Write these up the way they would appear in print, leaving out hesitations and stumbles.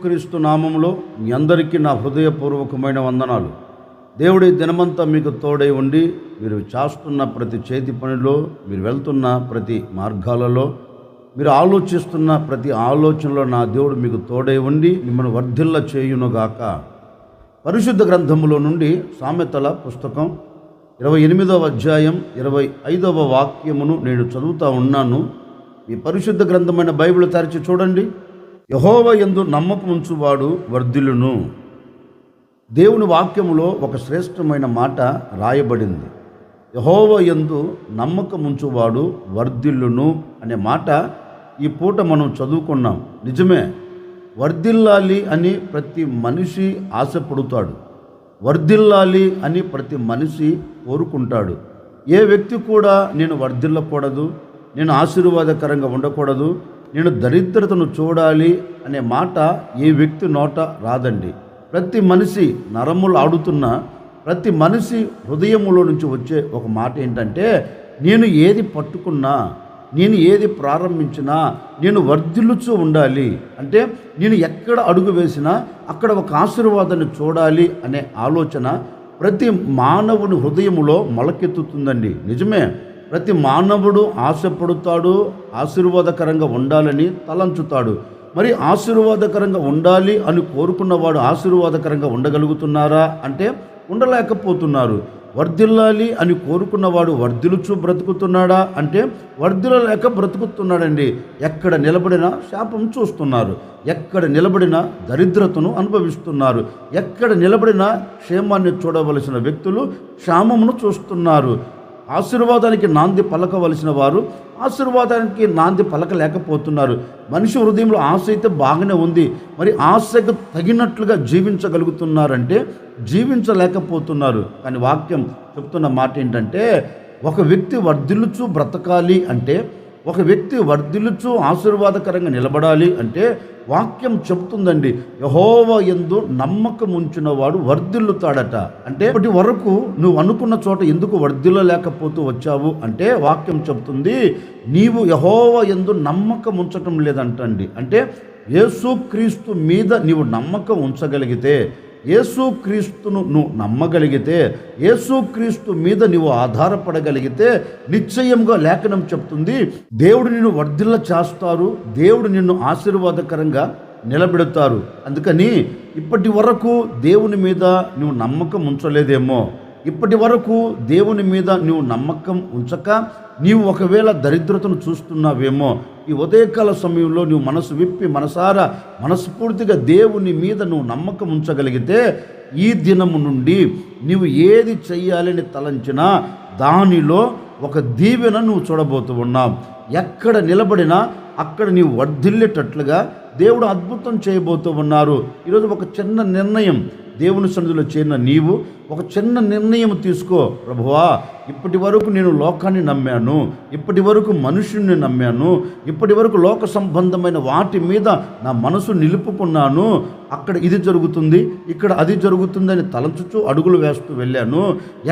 యేసుక్రీస్తు నామములో మీ అందరికీ నా హృదయపూర్వకమైన వందనాలు. దేవుడి దినమంతా మీకు తోడై ఉండి మీరు చేస్తున్న ప్రతి చేతి పనిలో, మీరు వెళ్తున్న ప్రతి మార్గాలలో, మీరు ఆలోచిస్తున్న ప్రతి ఆలోచనలో నా దేవుడు మీకు తోడై ఉండి మిమ్మల్ని వర్ధిల్ల చేయునుగాక. పరిశుద్ధ గ్రంథములో నుండి సామెతల పుస్తకం 28వ అధ్యాయం 25వ వాక్యమును నేను చదువుతూ ఉన్నాను. ఈ పరిశుద్ధ గ్రంథమైన బైబిల్ తెరిచి చూడండి. యెహోవా యందు నమ్మకముంచువాడు వర్ధిల్లును. దేవుని వాక్యములో ఒక శ్రేష్టమైన మాట రాయబడింది. యెహోవా యందు నమ్మకముంచువాడు వర్ధిల్లును అనే మాట ఈ పూట మనం చదువుకున్నాం. నిజమే, వర్ధిల్లాలి అని ప్రతి మనిషి ఆశపడుతాడు. వర్ధిల్లాలి అని ప్రతి మనిషి కోరుకుంటాడు. ఏ వ్యక్తి కూడా నేను వర్ధిల్లకూడదు, నేను ఆశీర్వాదకరంగా ఉండకూడదు, నేను దరిద్రతను చూడాలి అనే మాట ఏ వ్యక్తి నోట రాదండి. ప్రతి మనిషి నరములు ఆడుతున్న ప్రతి మనిషి హృదయములో నుంచి వచ్చే ఒక మాట ఏంటంటే, నేను ఏది పట్టుకున్నా, నేను ఏది ప్రారంభించినా నేను వర్ధిల్లుచూ ఉండాలి. అంటే నేను ఎక్కడ అడుగు వేసినా అక్కడ ఒక ఆశీర్వాదాన్ని చూడాలి అనే ఆలోచన ప్రతి మానవుని హృదయములో మొలకెత్తుతుందండి. నిజమే, ప్రతి మానవుడు ఆశపడుతాడు, ఆశీర్వాదకరంగా ఉండాలని తలంచుతాడు. మరి ఆశీర్వాదకరంగా ఉండాలి అని కోరుకున్నవాడు ఆశీర్వాదకరంగా ఉండగలుగుతున్నారా అంటే ఉండలేకపోతున్నారు. వర్ధిల్లాలి అని కోరుకున్నవాడు వర్ధిల్లుచూ బ్రతుకుతున్నాడా అంటే వర్ధిల్లలేక బ్రతుకుతున్నాడండి. ఎక్కడ నిలబడినా శాపం చూస్తున్నారు, ఎక్కడ నిలబడినా దరిద్రతను అనుభవిస్తున్నారు, ఎక్కడ నిలబడినా క్షేమాన్ని చూడవలసిన వ్యక్తులు క్షామమును చూస్తున్నారు. ఆశీర్వాదానికి నాంది పలకవలసిన వారు ఆశీర్వాదానికి నాంది పలకలేకపోతున్నారు. మనిషి హృదయంలో ఆశ అయితే బాగానే ఉంది, మరి ఆశకు తగినట్లుగా జీవించగలుగుతున్నారంటే జీవించలేకపోతున్నారు. కానీ వాక్యం చెప్తున్న మాట ఏంటంటే, ఒక వ్యక్తి వర్ధిల్లుచూ బ్రతకాలి అంటే, ఒక వ్యక్తి వర్ధిల్లుచూ ఆశీర్వాదకరంగా నిలబడాలి అంటే వాక్యం చెప్తుందండి, యెహోవా యందు నమ్మకం ఉంచిన వాడు వర్ధిల్లుతాడట. అంటే ఇప్పటి వరకు నువ్వు అనుకున్న చోట ఎందుకు వర్ధిల్లలేకపోతూ వచ్చావు అంటే వాక్యం చెప్తుంది, నీవు యెహోవా యందు నమ్మకం ఉంచటం లేదంటండి. అంటే యేసుక్రీస్తు మీద నీవు నమ్మకం ఉంచగలిగితే, యేసుక్రీస్తును నువ్వు నమ్మగలిగితే, యేసుక్రీస్తు మీద నువ్వు ఆధారపడగలిగితే నిశ్చయంగా లేఖనం చెప్తుంది, దేవుడు నిన్ను వర్ధిల్ల చేస్తారు, దేవుడు నిన్ను ఆశీర్వాదకరంగా నిలబెడతారు. అందుకని ఇప్పటి వరకు దేవుని మీద నువ్వు నమ్మకం ఉంచలేదేమో, ఇప్పటి వరకు దేవుని మీద నువ్వు నమ్మకం ఉంచక నీవు ఒకవేళ దరిద్రతను చూస్తున్నావేమో, ఈ ఉదయకాల సమయంలో నువ్వు మనసు విప్పి మనసారా మనస్ఫూర్తిగా దేవుని మీద నువ్వు నమ్మకం ఉంచగలిగితే ఈ దినము నుండి నీవు ఏది చెయ్యాలని తలంచినా దానిలో ఒక దీవెన నువ్వు చూడబోతూ ఉన్నావు. ఎక్కడ నిలబడినా అక్కడ నీవు వర్ధిల్లేటట్లుగా దేవుడు అద్భుతం చేయబోతూ ఉన్నారు. ఈరోజు ఒక చిన్న నిర్ణయం, దేవుని సన్నిధిలో చేరిన నీవు ఒక చిన్న నిర్ణయం తీసుకో. ప్రభువా, ఇప్పటి వరకు నేను లోకాన్ని నమ్మాను, ఇప్పటి వరకు మనుషుల్ని నమ్మాను, ఇప్పటి వరకు లోక సంబంధమైన వాటి మీద నా మనసు నిలుపుకున్నాను, అక్కడ ఇది జరుగుతుంది, ఇక్కడ అది జరుగుతుంది అని తలంచుచూ అడుగులు వేస్తూ వెళ్ళాను.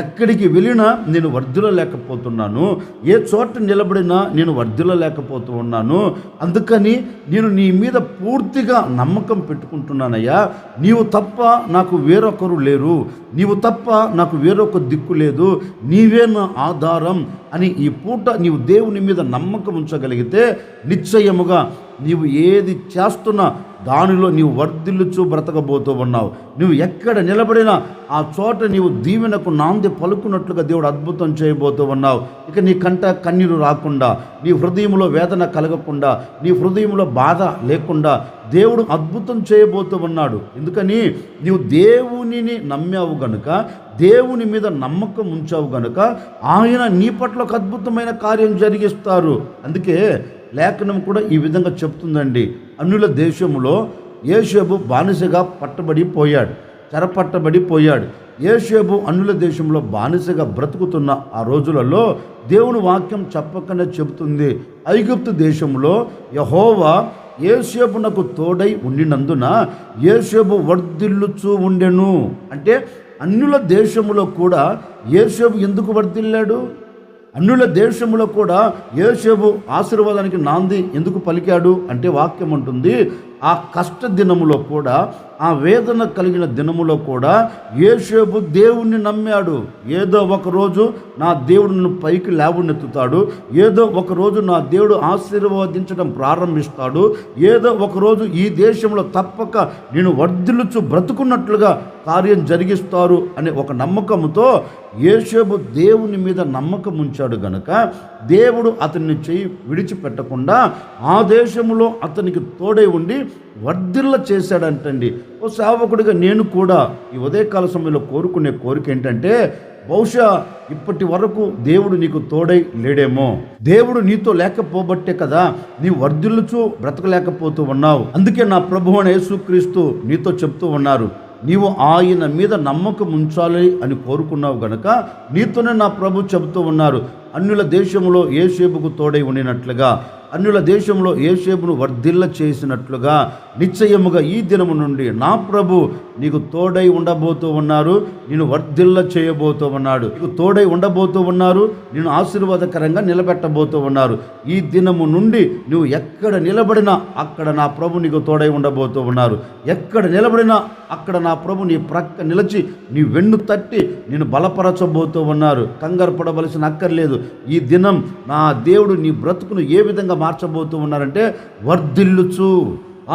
ఎక్కడికి వెళ్ళినా నేను వర్ధిల్లలేకపోతున్నాను, ఏ చోట నిలబడినా నేను వర్ధిల్లలేకపోతూ ఉన్నాను. అందుకని నేను నీ మీద పూర్తిగా నమ్మకం పెట్టుకుంటున్నానయ్యా. నీవు తప్ప నాకు వేరొకరు లేరు, నీవు తప్ప నాకు వేరొక దిక్కు లేదు, నీవే నా ఆధారం అని ఈ పూట నీవు దేవుని మీద నమ్మకం ఉంచగలిగితే నిశ్చయముగా నీవు ఏది చేస్తున్నా దానిలో నీవు వర్ధిల్లుచూ బ్రతకబోతూ ఉన్నావు. నువ్వు ఎక్కడ నిలబడినా ఆ చోట నీవు దీవెనకు నాంది పలుకున్నట్లుగా దేవుడు అద్భుతం చేయబోతూ ఉన్నావు. ఇక నీ కంట కన్నీరు రాకుండా, నీ హృదయంలో వేదన కలగకుండా, నీ హృదయంలో బాధ లేకుండా దేవుడు అద్భుతం చేయబోతూ ఉన్నాడు. ఎందుకని నీవు దేవునిని నమ్మావు గనుక, దేవుని మీద నమ్మకం ఉంచావు గనుక ఆయన నీ పట్ల ఒక అద్భుతమైన కార్యం జరిగిస్తారు. అందుకే లేఖనం కూడా ఈ విధంగా చెప్తుందండి, అన్యుల దేశంలో యోసేపు బానిసగా పట్టబడిపోయాడు, చెరపట్టబడిపోయాడు. యోసేపు అన్యుల దేశంలో బానిసగా బ్రతుకుతున్న ఆ రోజులలో దేవుని వాక్యం చెప్పకనే చెబుతుంది, ఐగుప్తు దేశంలో యెహోవా యోసేపునకు తోడై ఉండినందున యోసేపు వర్ధిల్లుచూ ఉండెను. అంటే అన్యుల దేశంలో కూడా యోసేపు ఎందుకు వర్ధిల్లాడు? అన్యుల దేశంలో కూడా యోసేపు ఆశీర్వాదానికి నాంది ఎందుకు పలికాడు అంటే వాక్యం ఉంటుంది, ఆ కష్ట దినములో కూడా, ఆ వేదన కలిగిన దినములో కూడా యోసేపు దేవుణ్ణి నమ్మాడు. ఏదో ఒకరోజు నా దేవుడు నన్ను పైకి లేవనెత్తుతాడు, ఏదో ఒకరోజు నా దేవుడు ఆశీర్వదించడం ప్రారంభిస్తాడు, ఏదో ఒకరోజు ఈ దేశంలో తప్పక నేను వర్ధిల్లుచు బ్రతుకున్నట్లుగా కార్యం జరిగిస్తారు అనే ఒక నమ్మకంతో యోసేపు దేవుని మీద నమ్మకం ఉంచాడు గనుక దేవుడు అతన్ని విడిచిపెట్టకుండా ఆ దేశంలో అతనికి తోడై ఉండి వర్ధిల్ల చేశాడంటండి. ఓ సేవకుడిగా నేను కూడా ఈ ఉదయకాల సమయంలో కోరుకునే కోరిక ఏంటంటే, బహుశా ఇప్పటి వరకు దేవుడు నీకు తోడై లేడేమో, దేవుడు నీతో లేకపోబట్టే కదా నీ వర్ధిల్లుచూ బ్రతకలేకపోతూ ఉన్నావు. అందుకే నా ప్రభువైన యేసుక్రీస్తు నీతో చెప్తూ ఉన్నారు, నీవు ఆయన మీద నమ్మకం ఉంచాలి అని కోరుకున్నావు గనక నీతోనే నా ప్రభు చెబుతూ ఉన్నారు, అన్యుల దేశంలో యోసేపుకు తోడై ఉండినట్లుగా, అన్యుల దేశంలో యోసేపును వర్ధిల్ల చేసినట్లుగా నిశ్చయముగా ఈ దినము నుండి నా ప్రభు నీకు తోడై ఉండబోతూ ఉన్నారు, నేను వర్ధిల్ల చేయబోతూ ఉన్నాడు, నీకు తోడై ఉండబోతూ ఉన్నారు, నేను ఆశీర్వాదకరంగా నిలబెట్టబోతూ ఉన్నారు. ఈ దినము నుండి నువ్వు ఎక్కడ నిలబడినా అక్కడ నా ప్రభు నీకు తోడై ఉండబోతూ ఉన్నారు. ఎక్కడ నిలబడినా అక్కడ నా ప్రభు నీ ప్రక్క నిలిచి నీ వెన్ను తట్టి నేను బలపరచబోతూ ఉన్నారు. కంగారు పడవలసిన అక్కర్లేదు. ఈ దినం నా దేవుడు నీ బ్రతుకును ఏ విధంగా మార్చబోతూ ఉన్నారంటే, వర్ధిల్లుచు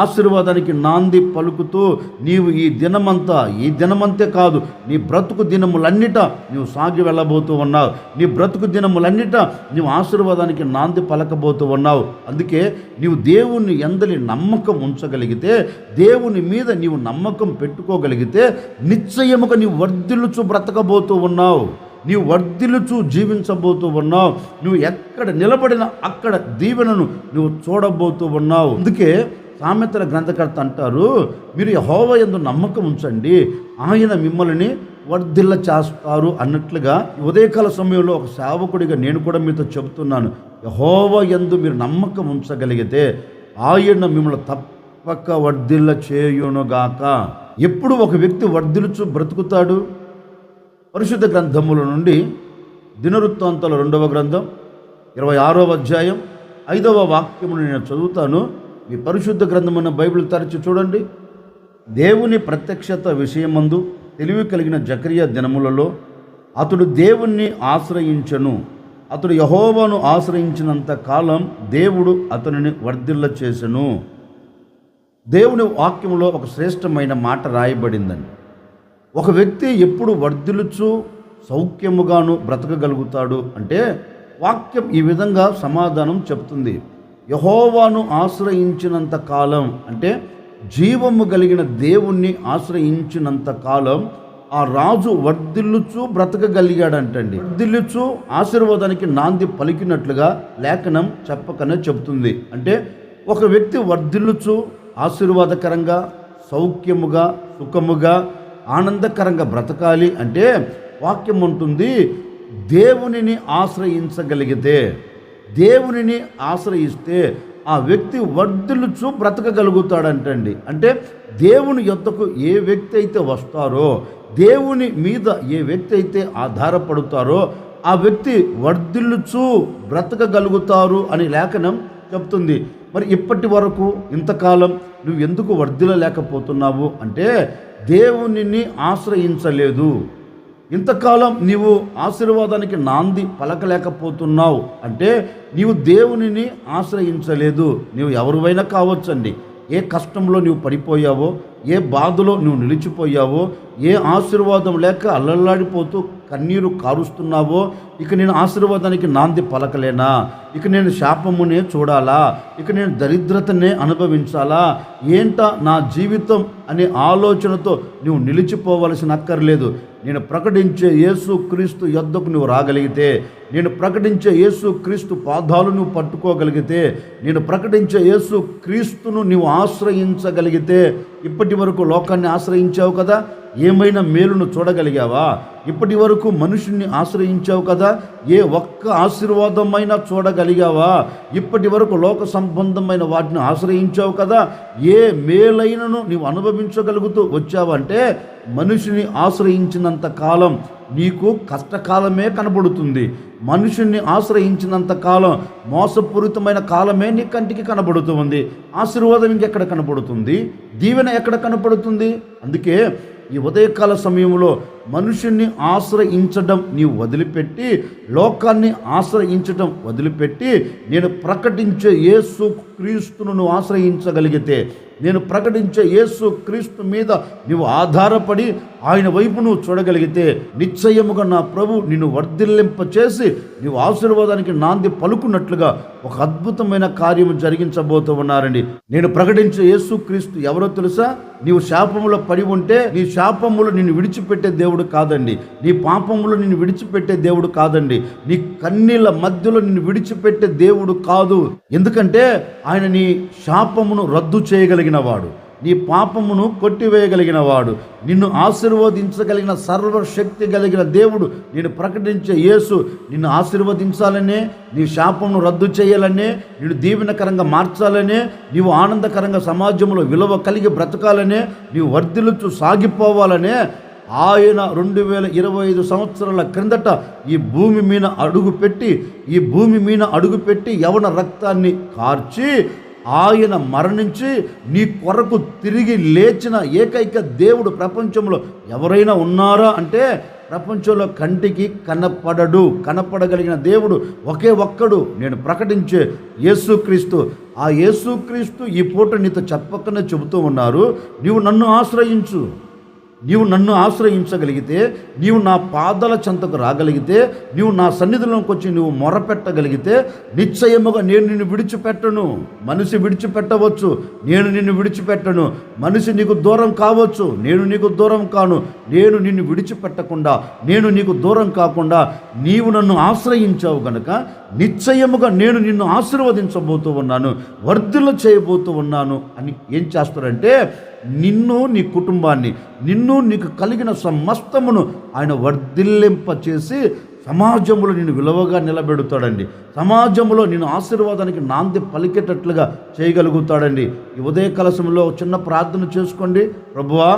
ఆశీర్వాదానికి నాంది పలుకుతూ నీవు ఈ దినమంతే కాదు, నీ బ్రతుకు దినములన్నిట నీవు సాగి వెళ్ళబోతూ ఉన్నావు. నీ బ్రతుకు దినములన్నిట నీవు ఆశీర్వాదానికి నాంది పలకబోతూ ఉన్నావు. అందుకే నీవు దేవుని యందలి నమ్మకం ఉంచగలిగితే, దేవుని మీద నీవు నమ్మకం పెట్టుకోగలిగితే నిశ్చయముగా నీవు వర్ధిల్లుచు బ్రతకబోతూ ఉన్నావు, నీవు వర్ధిల్లుచు జీవించబోతూ ఉన్నావు. నువ్వు ఎక్కడ నిలబడినా అక్కడ దీవెనను నువ్వు చూడబోతూ ఉన్నావు. అందుకే సామెతల గ్రంథకర్త అంటారు, మీరు యెహోవా యందు నమ్మకం ఉంచండి, ఆయన మిమ్మల్ని వర్ధిల్ల చేస్తారు అన్నట్లుగా ఉదయకాల సమయంలో ఒక సేవకుడిగా నేను కూడా మీతో చెబుతున్నాను, యెహోవా యందు మీరు నమ్మకం ఉంచగలిగితే ఆయన మిమ్మల్ని తప్పక వర్ధిల్ల చేయునుగాక. ఎప్పుడు ఒక వ్యక్తి వర్ధిల్లుచు బ్రతుకుతాడు? పరిశుద్ధ గ్రంథముల నుండి దినవృత్తాంతాల 2వ గ్రంథం 26వ అధ్యాయం 5వ వాక్యమును నేను చదువుతాను. మీ పరిశుద్ధ గ్రంథమైన బైబిల్ తెరచి చూడండి. దేవుని ప్రత్యక్షత విషయమందు తెలివి కలిగిన జకరియా దినములలో అతడు దేవుణ్ణి ఆశ్రయించెను. అతడు యెహోవాను ఆశ్రయించినంత కాలం దేవుడు అతనిని వర్ధిల్ల చేసెను. దేవుని వాక్యములో ఒక శ్రేష్టమైన మాట రాయబడిందండి. ఒక వ్యక్తి ఎప్పుడు వర్ధిల్లుచు సౌఖ్యముగాను బ్రతకగలుగుతాడు అంటే, వాక్యం ఈ విధంగా సమాధానం చెప్తుంది. యెహోవాను ఆశ్రయించినంత కాలం అంటే జీవము కలిగిన దేవుణ్ణి ఆశ్రయించినంత కాలం ఆ రాజు వర్ధిల్లుచు బ్రతకగలిగాడంటండి. వర్ధిల్లుచు ఆశీర్వాదానికి నాంది పలికినట్లుగా లేఖనం చెప్పకనే చెబుతుంది. అంటే ఒక వ్యక్తి వర్ధిల్లుచు ఆశీర్వాదకరంగా, సౌఖ్యముగా, సుఖముగా, ఆనందకరంగా బ్రతకాలి అంటే వాక్యం ఉంటుంది, దేవునిని ఆశ్రయించగలిగితే, దేవునిని ఆశ్రయిస్తే ఆ వ్యక్తి వర్ధిల్లుచు బ్రతకగలుగుతాడంటండి. అంటే దేవుని యొద్దకు ఏ వ్యక్తి అయితే వస్తారో, దేవుని మీద ఏ వ్యక్తి అయితే ఆధారపడతారో ఆ వ్యక్తి వర్ధిల్లుచు బ్రతకగలుగుతారు అని లేఖనం చెప్తుంది. మరి ఇప్పటి వరకు ఇంతకాలం నువ్వు ఎందుకు వర్ధిల్లలేకపోతున్నావు అంటే, దేవునిని ఆశ్రయించలేదు. ఇంతకాలం నీవు ఆశీర్వాదానికి నాంది పలకలేకపోతున్నావు అంటే నీవు దేవునిని ఆశ్రయించలేదు. నీవు ఎవరివైనా కావచ్చండి. ఏ కష్టంలో నువ్వు పడిపోయావో, ఏ బాధలో నువ్వు నిలిచిపోయావో, ఏ ఆశీర్వాదం లేక అల్లల్లాడిపోతూ కన్నీరు కారుస్తున్నావో, ఇక నేను ఆశీర్వాదానికి నాంది పలకలేనా, ఇక నేను శాపమునే చూడాలా, ఇక నేను దరిద్రతనే అనుభవించాలా, ఏంటా నా జీవితం అనే ఆలోచనతో నువ్వు నిలిచిపోవలసిన అక్కర్లేదు. నేను ప్రకటించే యేసు క్రీస్తు యొద్దకు నువ్వు రాగలిగితే, నేను ప్రకటించే యేసు క్రీస్తు పాదాలు నువ్వు పట్టుకోగలిగితే, నేను ప్రకటించే యేసు క్రీస్తును నువ్వు ఆశ్రయించగలిగితే, ఇప్పటి వరకు లోకాన్ని ఆశ్రయించావు కదా, ఏమైనా మేలును చూడగలిగావా? ఇప్పటి వరకు మనుషుల్ని ఆశ్రయించావు కదా, ఏ ఒక్క ఆశీర్వాదమైనా చూడగలిగావా? ఇప్పటి వరకు లోక సంబంధమైన వాటిని ఆశ్రయించావు కదా, ఏ మేలైనను నీవు అనుభవించగలుగుతూ వచ్చావంటే మనిషిని ఆశ్రయించినంత కాలం నీకు కష్టకాలమే కనబడుతుంది. మనుషుణ్ణి ఆశ్రయించినంత కాలం మోసపూరితమైన కాలమే నీ కంటికి కనబడుతుంది. ఆశీర్వాదం ఇంకెక్కడ కనబడుతుంది? దీవెన ఎక్కడ కనబడుతుంది? అందుకే ఈ ఉదయకాల సమయంలో మనుషుణ్ణి ఆశ్రయించడం నీవు వదిలిపెట్టి, లోకాన్ని ఆశ్రయించడం వదిలిపెట్టి, నేను ప్రకటించే యేసు క్రీస్తును నువ్వు ఆశ్రయించగలిగితే, నేను ప్రకటించే యేసు క్రీస్తు మీద నువ్వు ఆధారపడి ఆయన వైపు నువ్వు చూడగలిగితే, నిశ్చయముగా నా ప్రభు నిన్ను వర్ధిల్లింప చేసి నీవు ఆశీర్వాదానికి నాంది పలుకున్నట్లుగా ఒక అద్భుతమైన కార్యము జరిగించబోతూ ఉన్నారండి. నేను ప్రకటించే యేసు క్రీస్తు ఎవరో తెలుసా? నీవు శాపములో పడి ఉంటే నీ శాపములు నిన్ను విడిచిపెట్టే దేవుడు కాదండి. నీ పాపములు నిన్ను విడిచిపెట్టే దేవుడు కాదండి. నీ కన్నీళ్ళ మధ్యలో నిన్ను విడిచిపెట్టే దేవుడు కాదు. ఎందుకంటే ఆయన నీ శాపమును రద్దు చేయగలిగిన వాడు, నీ పాపమును కొట్టివేయగలిగిన వాడు, నిన్ను ఆశీర్వదించగలిగిన సర్వశక్తి కలిగిన దేవుడు. నేను ప్రకటించే యేసు నిన్ను ఆశీర్వదించాలనే, నీ శాపమును రద్దు చేయాలనే, నిన్ను దీవెనకరంగా మార్చాలనే, నీవు ఆనందకరంగా సమాజంలో విలువ కలిగి బ్రతకాలనే, నీవు వర్ధిల్లుచు సాగిపోవాలనే ఆయన 2025 సంవత్సరాల క్రిందట ఈ భూమి మీద అడుగుపెట్టి యవన రక్తాన్ని కార్చి ఆయన మరణించి నీ కొరకు తిరిగి లేచిన ఏకైక దేవుడు ప్రపంచంలో ఎవరైనా ఉన్నారా అంటే, ప్రపంచంలో కంటికి కనపడగలిగిన దేవుడు ఒకే ఒక్కడు, నేను ప్రకటించే యేసుక్రీస్తు. ఆ యేసుక్రీస్తు ఈ పూట నీతో చెప్పకనే చెబుతూ ఉన్నారు, నీవు నన్ను ఆశ్రయించు. నీవు నన్ను ఆశ్రయించగలిగితే, నీవు నా పాదాల చెంతకు రాగలిగితే, నీవు నా సన్నిధిలోకి వచ్చి నువ్వు మొరపెట్టగలిగితే, నిశ్చయముగా నేను నిన్ను విడిచిపెట్టను. మనిషి విడిచిపెట్టవచ్చు, నేను నిన్ను విడిచిపెట్టను. మనిషి నీకు దూరం కావచ్చు, నేను నీకు దూరం కాను. నేను నిన్ను విడిచిపెట్టకుండా, నేను నీకు దూరం కాకుండా నీవు నన్ను ఆశ్రయించావు గనుక నిశ్చయముగా నేను నిన్ను ఆశీర్వదించబోతూ ఉన్నాను, వర్ధిల్ల చేయబోతూ ఉన్నాను అని ఏం చేస్తారంటే, నిన్ను, నీ కుటుంబాన్ని, నిన్ను, నీకు కలిగిన సమస్తమును ఆయన వర్ధిల్లింప చేసి సమాజంలో నిన్ను విలువగా నిలబెడతాడండి. సమాజంలో నేను ఆశీర్వాదానికి నాంది పలికేటట్లుగా చేయగలుగుతాడండి. ఈ ఉదయకాల సమయంలో చిన్న ప్రార్థన చేసుకోండి. ప్రభువా,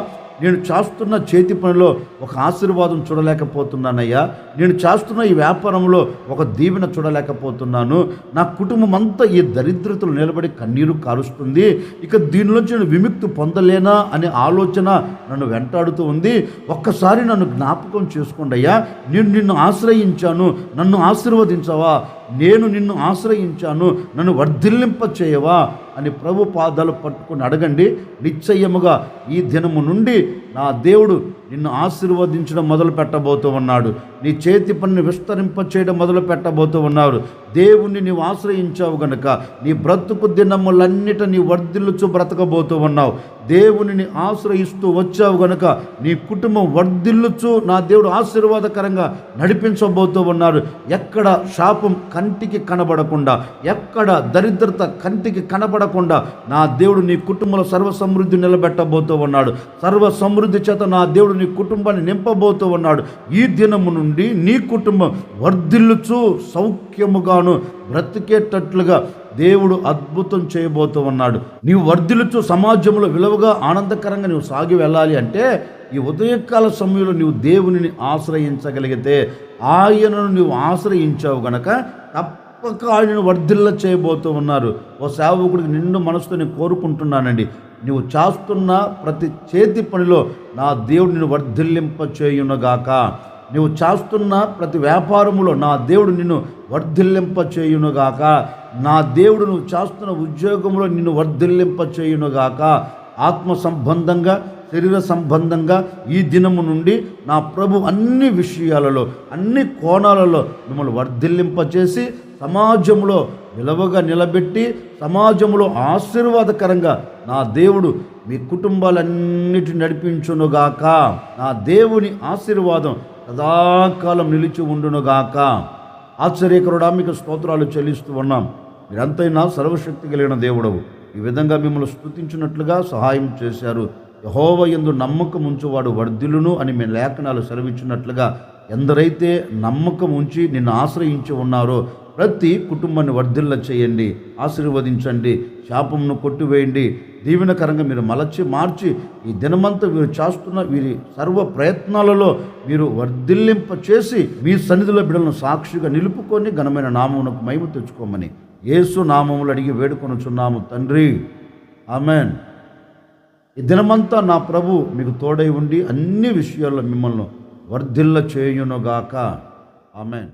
నేను చేస్తున్న చేతి పనిలో ఒక ఆశీర్వాదం చూడలేకపోతున్నానయ్యా. నేను చేస్తున్న ఈ వ్యాపారంలో ఒక దీవెన చూడలేకపోతున్నాను. నా కుటుంబం అంతా ఈ దరిద్రతలు నిలబడి కన్నీరు కారుస్తుంది. ఇక దీనిలోంచి నేను విముక్తి పొందలేనా అనే ఆలోచన నన్ను వెంటాడుతూ ఉంది. ఒక్కసారి నన్ను జ్ఞాపకం చేసుకోండి అయ్యా. నేను నిన్ను ఆశ్రయించాను, నన్ను ఆశీర్వదించవా? నేను నిన్ను ఆశ్రయించాను, నన్ను వర్ధిల్లింప చేయవా అని ప్రభు పాదాలు పట్టుకొని అడగండి. నిశ్చయముగా ఈ దినము నుండి నా దేవుడు నిన్ను ఆశీర్వదించడం మొదలు పెట్టబోతూ ఉన్నాడు. నీ చేతి పనిని విస్తరింప చేయడం మొదలు పెట్టబోతూ ఉన్నారు. దేవుణ్ణి నీవు ఆశ్రయించావు గనుక నీ బ్రతుకు దినములన్నిట నీ వర్ధిల్లుచు బ్రతకబోతూ ఉన్నావు. దేవునిని ఆశ్రయిస్తూ వచ్చావు గనుక నీ కుటుంబం వర్ధిల్లుచు నా దేవుడు ఆశీర్వాదకరంగా నడిపించబోతూ ఉన్నారు. ఎక్కడ శాపం కంటికి కనబడకుండా, ఎక్కడ దరిద్రత కంటికి కనబడకుండా నా దేవుడు నీ కుటుంబంలో సర్వ సమృద్ధి నిలబెట్టబోతూ ఉన్నాడు. సర్వ సమృద్ధి చేత నా దేవుడు నీ కుటుంబాన్ని నింపబోతూ ఉన్నాడు. ఈ దినము నుండి నీ కుటుంబం వర్ధిల్లుచు సౌఖ్యముగాను బ్రతికేటట్లుగా దేవుడు అద్భుతం చేయబోతూ ఉన్నాడు. నీవు వర్ధిల్లుచు సమాజంలో విలువగా ఆనందకరంగా నీవు సాగి వెళ్ళాలి అంటే ఈ ఉదయకాల సమయంలో నీవు దేవునిని ఆశ్రయించగలిగితే, ఆయనను నీవు ఆశ్రయించావు గనక తప్పక ఆయనను వర్ధిల్ల చేయబోతూ ఉన్నారు. ఓ సేవకుడికి నిండు మనసుతో నేను కోరుకుంటున్నానండి, నువ్వు చేస్తున్న ప్రతి చేతి పనిలో నా దేవుడు నిన్ను వర్ధిల్లింప చేయునుగాక. నువ్వు చేస్తున్న ప్రతి వ్యాపారములో నా దేవుడు నిన్ను వర్ధిల్లింప చేయునుగాక. నా దేవుడు నువ్వు చేస్తున్న ఉద్యోగంలో నిన్ను వర్ధిల్లింప చేయునుగాక. ఆత్మ సంబంధంగా, శరీర సంబంధంగా ఈ దినము నుండి నా ప్రభు అన్ని విషయాలలో, అన్ని కోణాలలో మిమ్మల్ని వర్ధిల్లింప చేసి సమాజంలో విలువగా నిలబెట్టి సమాజంలో ఆశీర్వాదకరంగా నా దేవుడు మీ కుటుంబాలన్నిటిని నడిపించునుగాక. నా దేవుని ఆశీర్వాదం సదాకాలం నిలిచి ఉండునుగాక. ఆశ్చర్యకరుడా, మీకు స్తోత్రాలు చెల్లిస్తూ ఉన్నాం. మీరంతైనా సర్వశక్తి కలిగిన దేవుడవు. ఈ విధంగా మిమ్మల్ని స్తుతించినట్లుగా సహాయం చేశారు. యెహోవా యందు నమ్మకం ఉంచువాడు వర్ధిల్లును అని మీ లేఖనాలు సెలవిచ్చినట్లుగా ఎందరైతే నమ్మకం ఉంచి నిన్ను ఆశ్రయించి ఉన్నారో ప్రతి కుటుంబాన్ని వర్ధిల్ల చేయండి, ఆశీర్వదించండి, శాపంను కొట్టివేయండి. దీవెనకరంగా మీరు మార్చి ఈ దినమంతా వీరు చేస్తున్న వీరి సర్వ ప్రయత్నాలలో మీరు వర్ధిల్లింప చేసి మీ సన్నిధిలో బిడ్డలను సాక్షిగా నిలుపుకొని ఘనమైన నామమునకు మహిమ తెచ్చుకోమని యేసు నామములు అడిగి వేడుకొనుచున్నాము తండ్రి, ఆమెన్. ఈ దినమంతా నా ప్రభు మీకు తోడై ఉండి అన్ని విషయాల్లో మిమ్మల్ని వర్ధిల్ల చేయునుగాక, ఆమెన్.